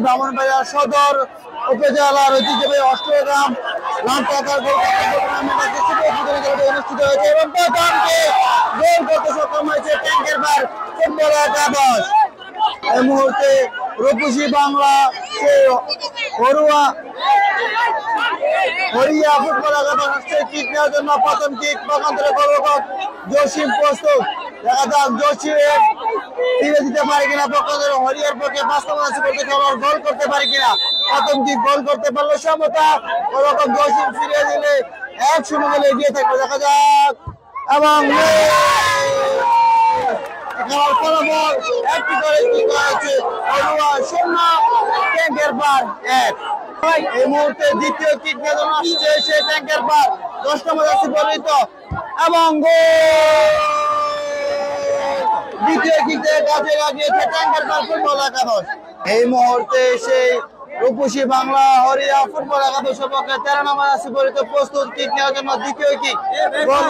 ব্রাহ্মণবাড়িয়া সদর উপজেলার ঐতিহ্যবাহী অষ্টগ্রাম লালটাকার অনুষ্ঠিত হয়েছে এবং প্রথমকে গোল করতে সক্ষম হয়েছে ট্যাঙ্কের বার ফুটবল একাদশ। এই মুহূর্তে রূপসী বাংলা হরিয়া ফুটবল একাদশ আসছে কিক নেওয়ার জন্য। প্রথম কিক পক্ষান্তরে গোলরক্ষক জসিম প্রস্তুত। দেখা যাক জসিম ফিরে দিতে পারে কিনা, পক্ষান্তরে হরিয়ার পক্ষে বাস্তবায়ন করতে খেলোয়াড় গোল করতে পারে কিনা। প্রথম কিক গোল করতে পারলো সমতা, গোলরক্ষক জসিম ফিরে দিলে 1-0 গোলে এগিয়ে থাকবে। দেখা যাক এবং খেলার ফলাফল একটি করে কি হয়েছে, ট্যাঙ্কের পার 1। এই মুহূর্তে দ্বিতীয় কিক নেওয়ার আসছে সেই ট্যাঙ্কের পার 10 নম্বর জার্সি পরিহিত এবং দ্বিতীয় কিক থেকে কাজে লাগিয়েছে ট্যাঙ্কের পার ফুটবল একাদশ। এই মুহূর্তে সেই রূপসী বাংলা হরিয়া ফুটবল একাদশের পক্ষে 13 নম্বর জার্সি পরিহিত প্রস্তুত কিক নেওয়ার জন্য। দ্বিতীয় কিক গোল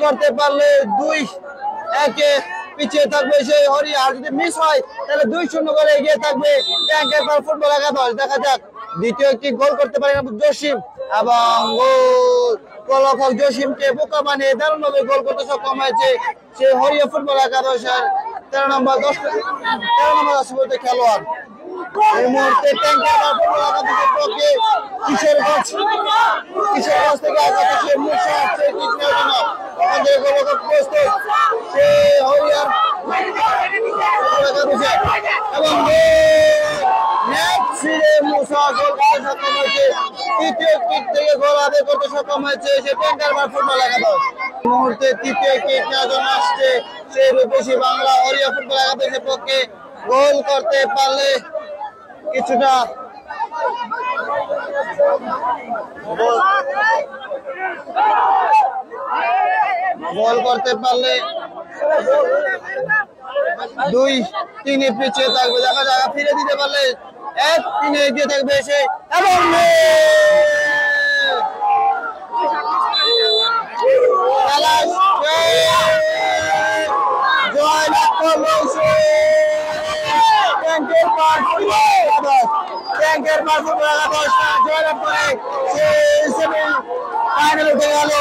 করতে পারলে 2-1 পিছিয়ে থাকবে সেই হরিয়া। আর যদি মিস হয় তাহলে 2-0 করে এগিয়ে থাকবে ট্যাঙ্কের পার ফুটবল একাদশ। দেখা যাক দ্বিতীয় কিক গোল করতে পারে জসিম এবং গোলরক্ষক জসিমকে বোকা বানিয়ে দারুণভাবে গোল করতে সক্ষম হয়েছে সেই হরিয়া ফুটবল একাদশের 13 নম্বর খেলোয়াড়। এই মুহূর্তে ট্যাঙ্কের পার ফুটবল একাদশের পক্ষে কিশোরগঞ্জ থেকে আগত সেই মুসা সেই কিক নেওয়ার জন্য আমাদের গোলরক্ষক প্রস্তুত সেই হরিয়ার এবং তৃতীয় কিক থেকে গোল আদায় করতে সক্ষম হয়েছে সে ট্যাঙ্কের পার ফুটবল একাদশ। মুহূর্তে তৃতীয় কিক নেওয়ার জন্য আসছে সেই রূপসী বাংলা হরিয়া ফুটবল একাদশের পক্ষে গোল করতে পারলে কিছুটা গোল করতে পারলে 2-3 পিছিয়ে থাকবে। দেখা যাক ফিরে দিতে পারলে 1-3 এগিয়ে থাকবে এসে এবং জয় লাভ করলো ট্যাঙ্কের পার ফুটবল একাদশ। ট্যাঙ্কের পার ফুটবল একাদশ জয় লাভ করে সে ফাইনালে উঠে গেল।